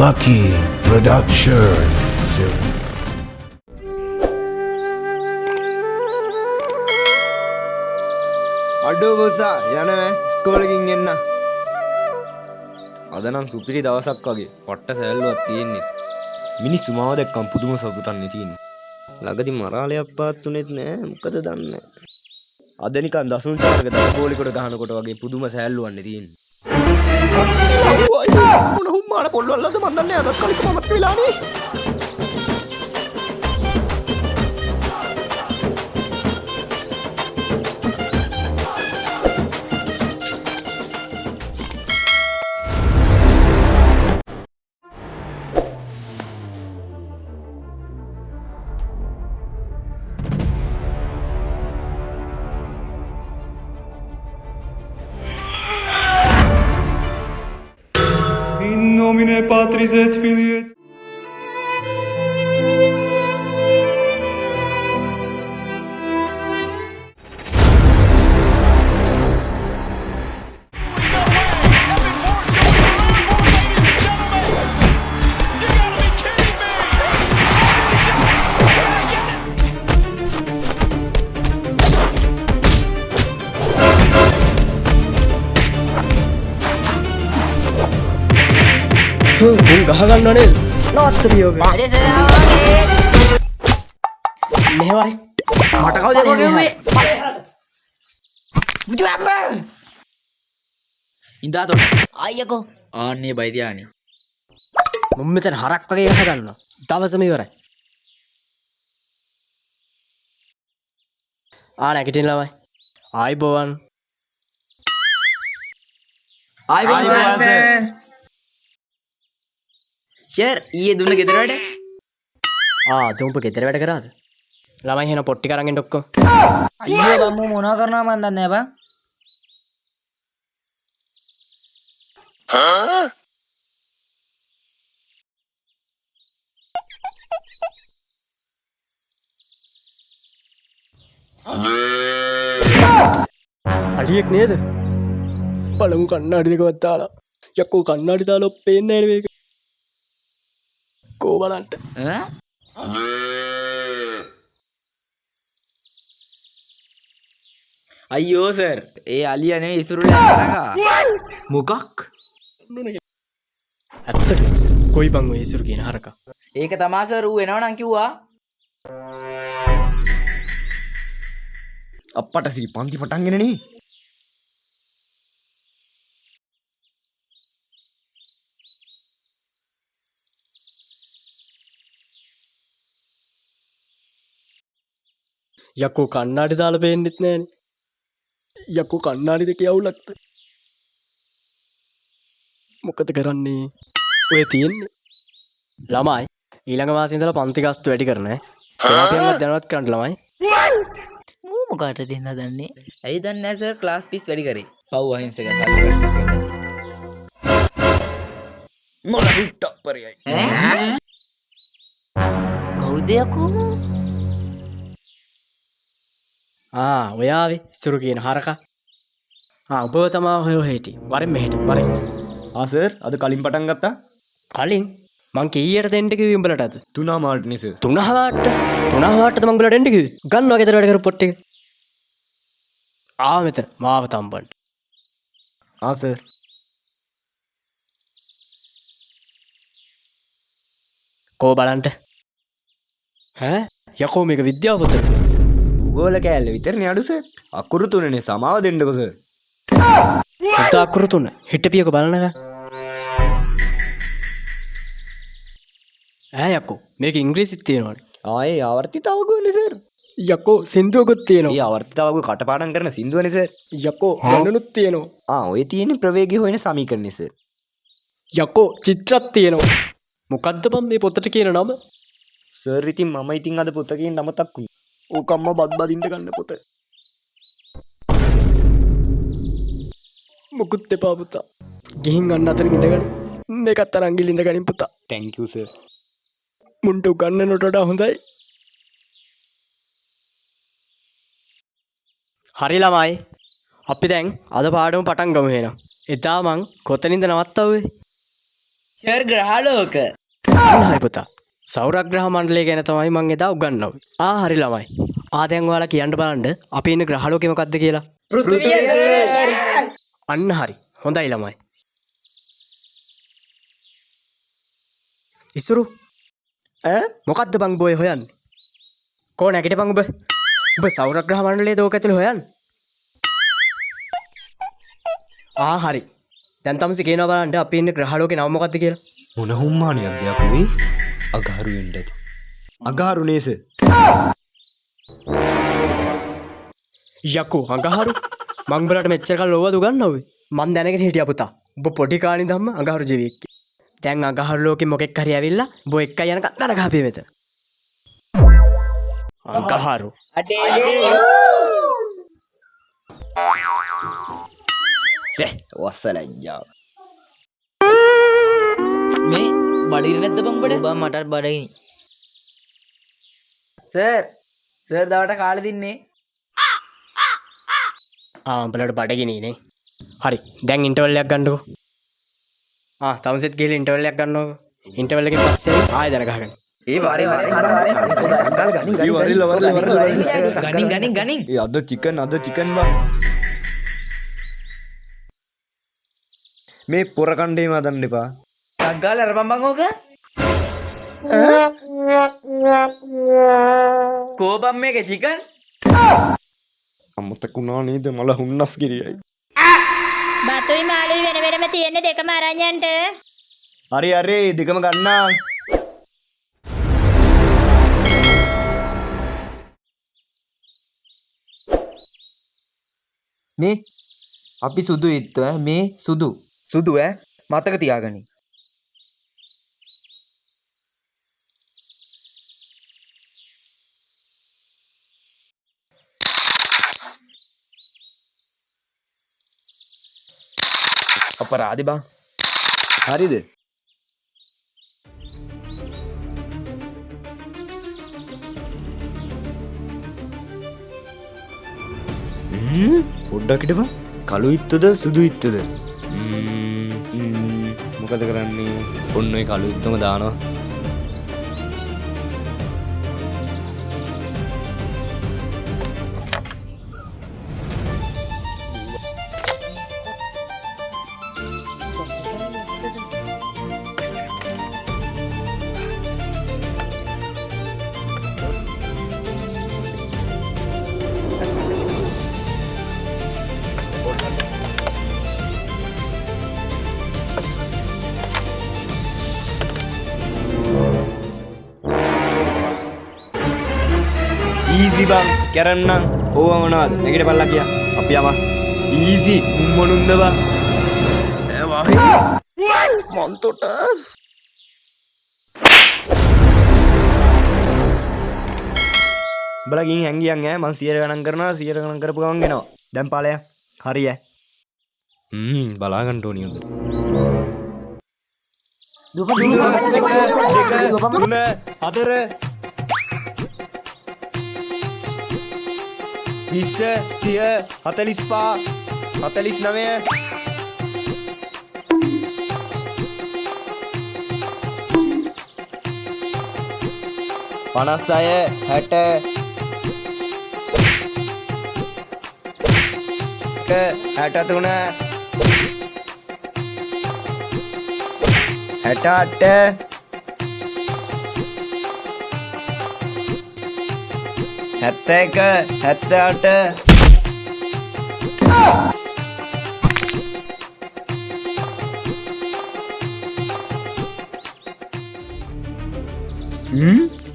Lucky Productions. අඩෝ බොසා යනවා ස්කෝලකින් එන්න. අද නම් සුපිරි දවසක් වගේ පට්ට සෑල්ලුවක් තියෙන්නේ. මිනිස්සු මාව දැක්කම් පුදුම සතුටන්නේ තියෙන්නේ. ළඟදී මරාලයක් පාත්තුනෙත් නෑ මොකද දන්නේ. අද නිකන් දසුන් චාරක දඩපෝලිකට ගහනකොට වගේ පුදුම සෑල්ලුවන්නේ තියෙන්නේ. මොන හුම්මාන පොල්වල්ලද මන් දන්නේ අදත් කලිස මමත් වෙලානේ. In nomine Patris et Filii et ගහගන්න නේද? නවත්තරියෝග. මෙහෙවරි. මට කවුද කිව්වේ? බුදු අම්මා. ඉඳාතොට. අයියකෝ. ආන්නේ බයි තියානේ. මම මෙතන හරක් වගේ ගහගන්නවා. දවසම ඉවරයි. නැගිටින්න ළමයි. ආයිබෝවන්. ආයිබෝවන් සර්. ෂර් ඊයේ දුන්න ගෙදර වැඩ? දුම්ප ගෙදර වැඩ කරාද? ළමයි එහෙනම් පොට්ටි කරන් එන්න ඔක්කොම. අයියෝ බම්මු මොනවා කරනවා මන් දන්නේ නැහැ බං. අඩියෙක් නේද? බලමු කන්නාඩි දෙකවත් දාලා. යකෝ කන්නාඩි දාලා පේන්නේ නැහැ මේක. කෝ බලන්න. අයියෝ සර් ඒ අලිය නෙවෙයි ඉසුරුලා කරකා. මොකක්? ඇත්තට කොයි බං ඔය ඉසුරු කියන හරකා? ඒක තමා සර් ඌ එනවනම් කිව්වා. අප්පට සිරි පන්ති පටන්ගෙන නේ. යකෝ කන්නාඩි දාලා පේන්නෙත් නෑනේ. යකෝ කන්නාඩි දෙක යවුලක්ද? මොකද කරන්නේ? ඔය තියෙන්නේ ළමයි ඊළඟ මාසේ ඉඳලා පන්ති ගාස්තු වැඩි කරන ඈ. දෙමාපියන්වත් දැනුවත් කරන්න ළමයි. මූ මොකටද දෙන්න දන්නේ? ඇයි දන්නේ නැහැ සර් ක්ලාස් ෆීස් වැඩි කරේ. පව් අහිංසක සල්ලි ප්‍රශ්න වෙන්නේ. මොන හිටප්පරයයි. කවුද යකෝ? ඔයාවේ ඉසුරු කියන හරකා. ඔබ තමා හොය හිටි. වරෙන් මෙහෙට වරෙන්. සර් අද කලින් පටන් ගත්තා. කලින් මං කීයට දෙන්න කිව්වේ උඹලටද? 3 මාටනේ සර්. 3:00ට 3:00ට මං උඹලට දෙන්න කිව්වේ. ගන්නවා ගෙදර වැඩ කරපු පොට් එක. මෙතන මාව තම්බන්න. සර්. කෝ බලන්න. යකෝ මේක විද්‍යාව පොතද? ගෝල කෑල්ල විතරනේ අඩු සර්. අකුරු 3නේ සමාව දෙන්නකෝ සර්. පුතා අකුරු 3 හිටපියක බලනක. යකෝ මේක ඉංග්‍රීසිත් තියෙනවනේ. ආයේ ආවර්තිතාවගුවනේ සර්. යකෝ සින්දුවකුත් තියෙනවා. ඒ ආවර්තිතාවගුව කටපාඩම් කරන සින්දුවනේ සර්. යකෝ ගණනුත් තියෙනවා. ඔය තියෙන්නේ ප්‍රවේගය හොයන සමීකරණේ සර්. යකෝ චිත්‍රත් තියෙනවා. මොකද්ද බම් මේ පොතට කියන නම? සර් ඉතින් මම ඉතින් අද පොතකින් නම තක්කුනේ. ඕකම්ම බත් බදින්න ගන්න පොත. මොකුත් එපා පුතා. ගිහින් අන්න අතරින් ඉඳගන්න. මේකත් අරන් ගිහින් ඉඳගනින් පුතා. thank you sir. මුන්ට උගන්නනට වඩා හොඳයි. හරි ළමයි. අපි දැන් අද පාඩම පටන් ගමු එහෙනම්. එදා මං කොතනින්ද නවත්තවුවේ? ෂර් ග්‍රහලෝක. අන්න හරි පුතා. සෞරග්‍රහ මණ්ඩලය ගැන තමයි මං එදා උගන්වුවේ. හරි ළමයි. දැන් ඔයාලා කියන්න බලන්න අපි ඉන්න ග්‍රහලෝකෙ මොකක්ද කියලා. අන්න හරි. හොඳයි ළමයි. ඉස්සුරු මොකක්ද බං බොය හොයන්නේ? කෝ නැගිටපන් ඔබ. ඔබ සෞරග්‍රහ මණ්ඩලයේ දෝක ඇතුළේ හොයන්නේ. හරි. දැන් තමසි කියනවා බලන්න අපි ඉන්න ග්‍රහලෝකේ නම මොකක්ද කියලා. මොන හුම්මානියක්ද යකුයි? අගහරු වෙන්න ඇති. අගහරු නේස. යකෝ අඟහරු මං බලට මෙච්චර කල් ලෝවද උගන්වුවේ. මං දැනගෙන හිටියා පුතා. ඔබ පොඩි කාලේ ඉඳන්ම අඟහරු ජීවියෙක්. දැන් අඟහරු ලෝකෙ මොකෙක් හරි ඇවිල්ලා ඔබ එක්කයි යනකම් නරගහපේ මෙතන. අඟහරු. වස්සලජ්ජාව. මේ බඩිර නැද්ද බං බඩ? බං මටත් බඩගිනි. සර් දවට කාලෙ දින්නේ. උඹලට බඩගිනිනේ. හරි. දැන් ඉන්ටර්වල් එකක් ගන්නකො. තමසෙත් ගිහලා ඉන්ටර්වල් එකක් ගන්නකො. ඉන්ටර්වල් එකෙන් පස්සේ ආයෙ දන ගහගන්න. ඒ වාරේ ගනින්. අද චිකන් බා. මේ පොර කණ්ඩේම හදන්න එපා. ටග්ගාල අරපන් බං ඕක. කෝබම් මේක චිකන්. අමතකුණා නේද මල හුන්නස් කිරියයි. බතුයි මාළුයි වෙන වෙනම තියෙන්නේ දෙකම අරන් යන්න. හරි දෙකම ගන්නා. මේ අපි සුදු ඉත්ව මේ සුදු මතක තියාගනි. අපරාධි බං. හරිද? පොඩ්ඩක් හිටපන්. කළු ඉත්තද සුදු ඉත්තද? මොකද කරන්නේ? ඔන්න ඔය කළු ඉත්තම දානවා. ඊසි බං කරන්නම් ඕව මොනවද නැගිට පල්ලා කියා අපි යමා ඊසි මොනුන්ද බං මන්තොට බලා ගිහින් හැංගියන් ඈ මං 100 ගණන් කරනවා 100 ගණන් කරපු ගමන් එනවා දැන් පාලය හරි ඈ බලා ගන්න ඕනිය උඹට දුක 68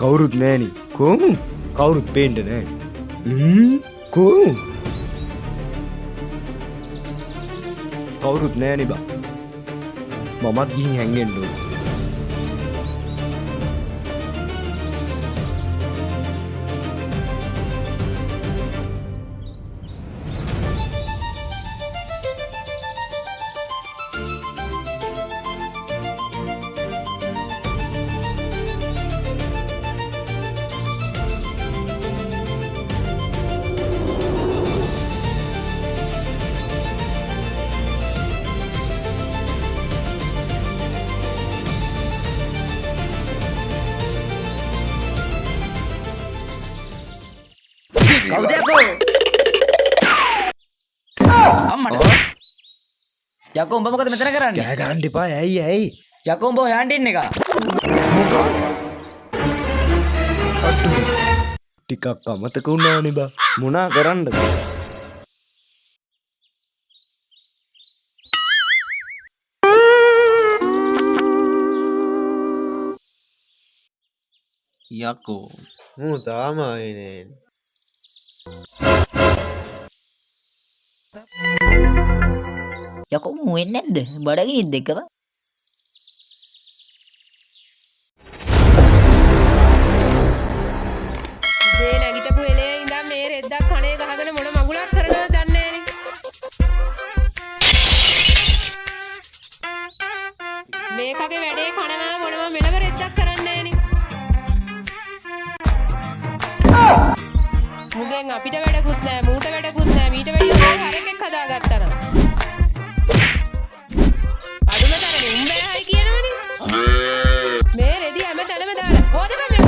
කවුරුත් නෑනි කොහොම කවුරුත් පේන්න නෑ කොහොම කවුරුත් නෑනි බා මමත් ගිහින් හැංගෙන්න ඕන කවුද යකෝ? අම්මට. යකෝ උඹ මොකද මෙතන කරන්නේ? කෑ ගන්න එපා ඇයි යකෝ උඹ හොයන්න ඉන්න එක. ටිකක් අමතක වුණානේ බා මොනා කරන්නද යකෝ. මූ තාම ආයේ යකෝ මූ එන්නේ නැද්ද? බඩගිනිත් එක්කම. මේ නැගිටපු එලේ ඉඳන් මේ රෙද්දක් කනේ ගහගෙන මොන මගුලක් කරනවද දන්නේ නෑනේ. මේකගේ වැඩේ කනවා මොනම මෙලව රෙද්දක් කරන්නේ නෑනේ. මුගෙන් අපිට වැඩකුත් නෑ මූට වැඩකුත් නෑ මීට වැඩිය ඔය හරකෙක් හදාගත්තා නම්. අඩුම තරමේ උඹේ හයි කියනවනේ. මේ රෙදි හැම තැනම දාලා හොදපන් මේක.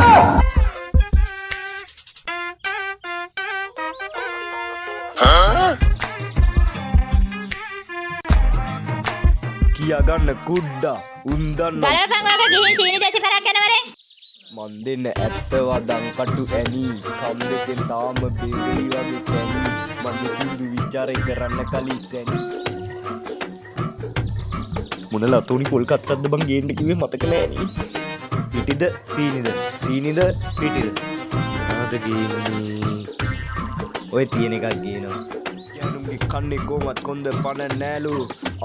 කියාගන්න කුඩ්ඩා උන්දන්න ගලපන් වගේ ගිහින් සීනි දැසි පරක් යනවනේ. මන් දෙන්න ඇත්තවා දංකටු ඇනී කම් දෙකෙන් තාම බේරී වගේ කැනී මගේ සින්දු විචාරය කරන්න කලින් සැනී මොන ලතුනි පොල් කත්තක්ද බං ගේන්න කිව්වේ මතක නෑනේ පිටිද සීනිද පිටිද මොනවද ගේන්නේ ඔය තියෙන එකක් ගේනවා යනුම්ගේ කන්නේ කොමත් කොන්ද පණ නෑලු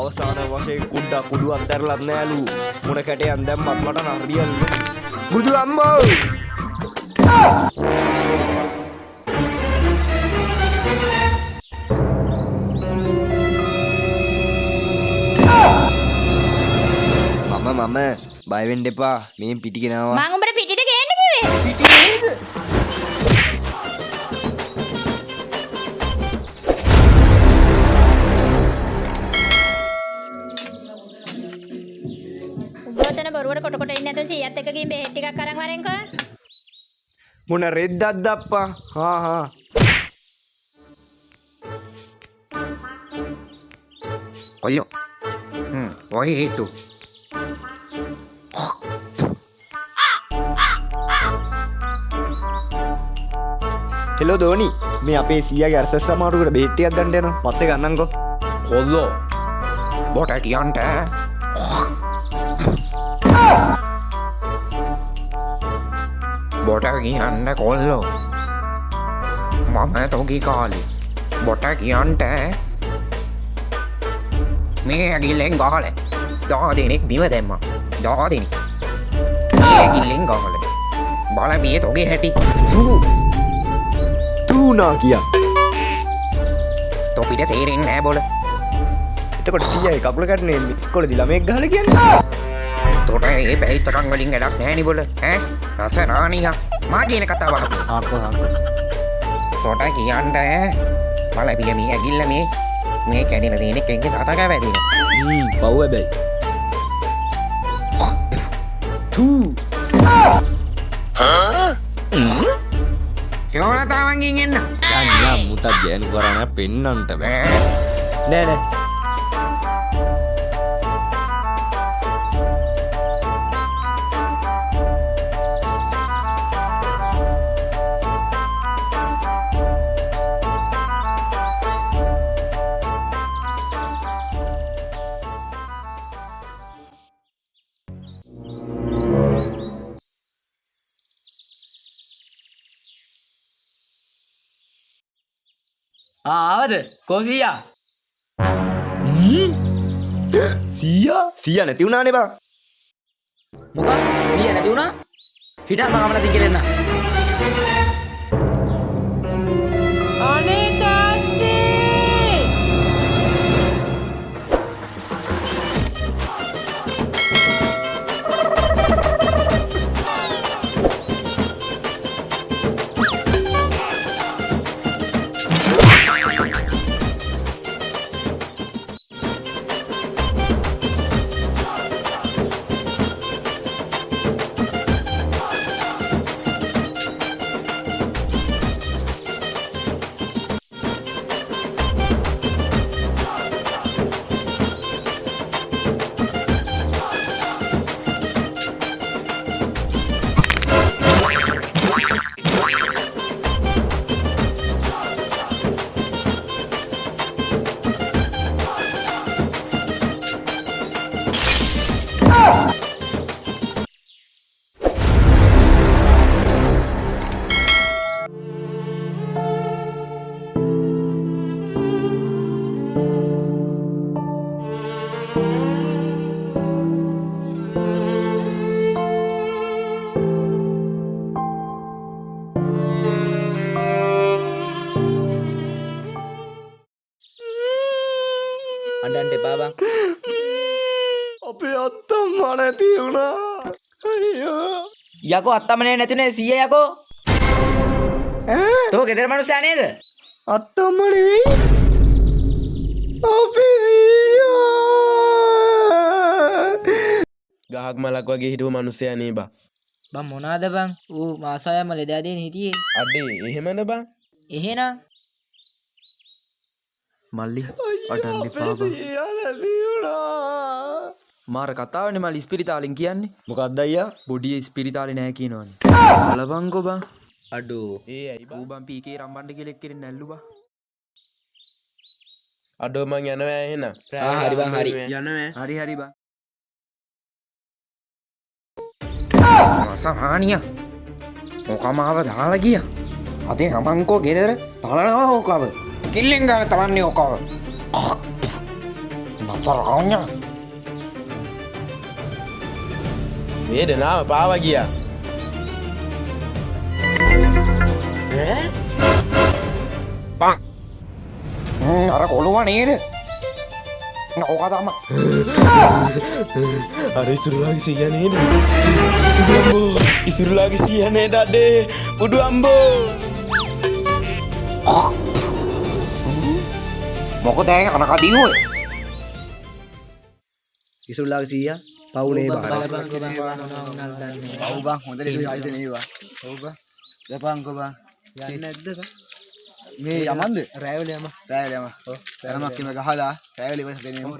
අවසාන වශයෙන් කුඩ්ඩා කුඩුවක් දැරලත් නෑලු මොන කැටයන් දැම්මත් මට නරියල්ලු බුදු අම්මෝ මම බය වෙන්න එපා මේ පිටි ගෙනාවා මං උඹට පිටිද ගේන්න කිව්වේ. පිටි නේද උඹ ඔතන බොරුවට කොට කොට ඉන්නේ නැතුව 100ත් එක්ක ගිහින් බෙහෙත් ටිකක් අරන් වරෙන්කෝ. මොන රෙද්දක්ද අප්පා හා කොල්ලෝ ඔය හේතු හෙලෝ දෝනි මේ අපේ සීයාගේ අරසස් සමාරුවකට බෙහෙත් ටිකක් ගන්න යනවා පස්සේ ගන්නම්කෝ කොල්ලෝ බොට කියන්ට බොට කියන්න කොල්ලෝ මම තොගි කාලේ බොට කියන්ට මේ ඇගිල්ලෙන් ගහල දාදනෙක් බිම දැම්ම දාදෙනෙක් ඇගිල්ලෙන් ගහල බල බිය තොගේ හැටි තූනා කියා තොපිට තේරෙන් නෑ බොල එතකොට සීයාගේ කකුල කැඩුනේ ඉස්කෝලේදී ළමෙක් ගහලා කියන්නේ තොට ඒ පැහිච්චකං වලින් වැඩක් නෑනි බොල රස රානික මා කියන කතාවක් තොට කියන්ට බල බිය මේ ඇගිල්ල මේ කැඩෙන දේනෙක් එක්ක තාතක වැදින පව් හැබැයි තූ යෝලතාවන්ගින් එන්න යන්න මුටක් ගෑනු කරන්න පෙන්නන්ට බෑ නෑ ආවද? කොසියා? සීයා නැති වුණානේ බා මොකක්? සීයා නැති වුණා? හිටා මම ගමන තින් කෙලෙන්න. අනේ තාත්තේ අඬන්න එපා බං. අපේ අත්තම්මා නැති වුණා. අයියෝ. යකෝ අත්තමනේ නැතුනේ 100 යකෝ. තෝ ගෙදර මිනිස්සයා නේද? අත්තම්මා නෙවෙයි. අපේ සීයා. ගහක් මලක් වගේ හිටපු මිනිස්සයා නේ බා. බං මොනාද බං? ඌ මාසායම ලෙඩාදීන් හිටියේ. අඩේ එහෙමද බා? එහෙනම් මල්ලි අඩන්න එපා බං. මාර කතාවනේ මල්ලි ඉස්පිරිතාලෙන් කියන්නේ. මොකක්ද අයියා? බොඩිය ඉස්පිරිතාලේ නැහැ කියනවනේ. බලපංකෝ බං. අඩෝ. ඒ ඇයි බං? ඌ බං පීකේ රම්බණ්ඩ කියලා එක්කෙනෙක් නැල්ලු බං. අඩෝ මං යනවා එහෙනම්. හරි බං හරි. යනවා. හරි බං. සහානිය ඕකමාව දාලා ගිය අදේ හමංකෝ ගෙදර තලනවා ඕකව කිල්ලෙන් ගාන තලන්නේ ඕකව නතරාවඥ වේදනාව පාව ගියා. අර කොළුව නේද ඕක තම අර ඉසුරුලාගේ සීයා නේද? අම්බෝ ඉසුරුලාගේ සීයා නේද අඩේ? පුඩු අම්බෝ. මොකද ඇයි අනකදී ඔය ඉසුරුලාගේ සීයා පවුනේ බං. බලපංකෝ බං මොනවා දන්නේ. ඔව් බං හොඳට ඉස්සයිද නේවා. ඔව් බං. දපංකෝ බං. යන්නේ නැද්ද බං? මේ යමන්ද? රෑවල යම. රෑවල යම. ඔව්. යමක් කිම ගහලා රෑවල ඉවස දෙනියමු.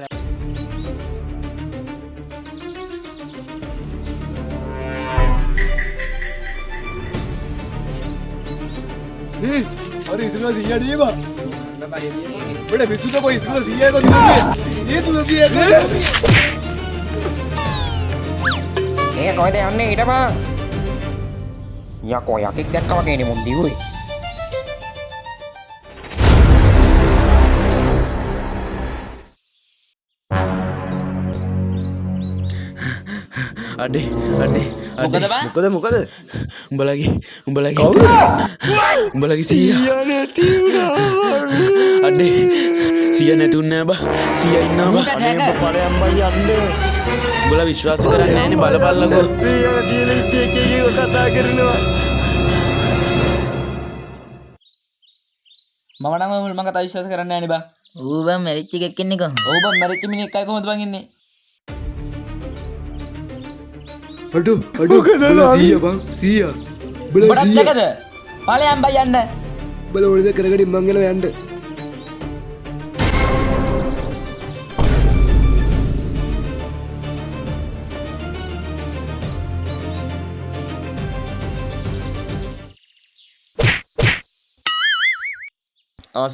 अरे इसमें सिया नहीं है बा बड़े बिस्सू तो कोई इसमें सिया को नहीं ये तू भी है ඒ කොහෙද යන්නේ හිටපන් යකෝ යකෙක් දැක්කා වගේනේ මුන් දිව්වේ අඩේ මොකද? උඹලගේ සීයා නැති වුණා. අඩේ සීයා නැතුන්නේ බා. සීයා ඉන්නවා බා. අනේ උඹ ඵලයන් බයි යන්න. උඹලා විශ්වාස කරන්නේ නැහැනේ බලපල්ලකෝ. සීයා කියලා ඉතින් කතා කරනවා. මම නම් මම කතා විශ්වාස කරන්නේ නැහැ නේ බං. ඌ බං මැරිච් එකක් ඉන්නේ කොහොමද? ඔව් බං මැරිච් මිනිහෙක් අය කොහොමද බං ඉන්නේ? अडो सिया बा सिया बड़ा බඩත් එකද? ඵලයන් බයි යන්න. बड़ा ओळवे करगडी मंगल යන්න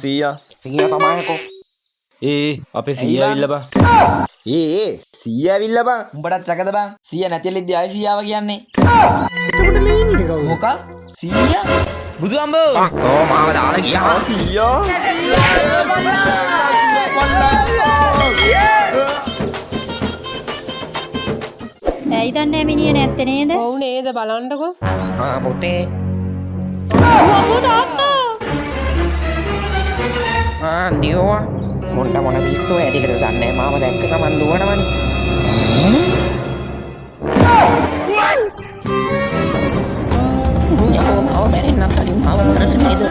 සීයා සීයා තමයිකෝ අපේ සීයා ඇවිල්ලා බං. සීයා ඇවිල්ලා බං. උඹටත් රකද බං? 100 නැතිලෙද්දි ආයි 100 කියන්නේ. එතකොට මේ ඉන්නේ කවුද? මොකක්? 100? බුදු අම්බෝ. ඕ මාව දාලා ගියා සීයා ඇයි දන්නේ මිනිහ නැත්තේ නේද? ඔව් නේද බලන්නකෝ. පුතේ අපෝ තාත්තා. දියුවා මොන්ට මොන පිස්සෝ ඇතිකද දන්නේ මාව දැක්ක ගමන් දුවනවනේ යකෝ මාව මැරෙන්නත් කලින් මාව මරන්න නේද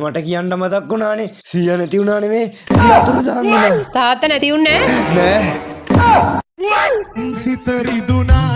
මට කියන්න මතක් වුණානේ. සීයා නැති වුණා නෙමේ. සීයා අතුරුදහන් වුණා. තාත්තා නැති උන්නේ නැහැ. නෑ. සිත රිදුනා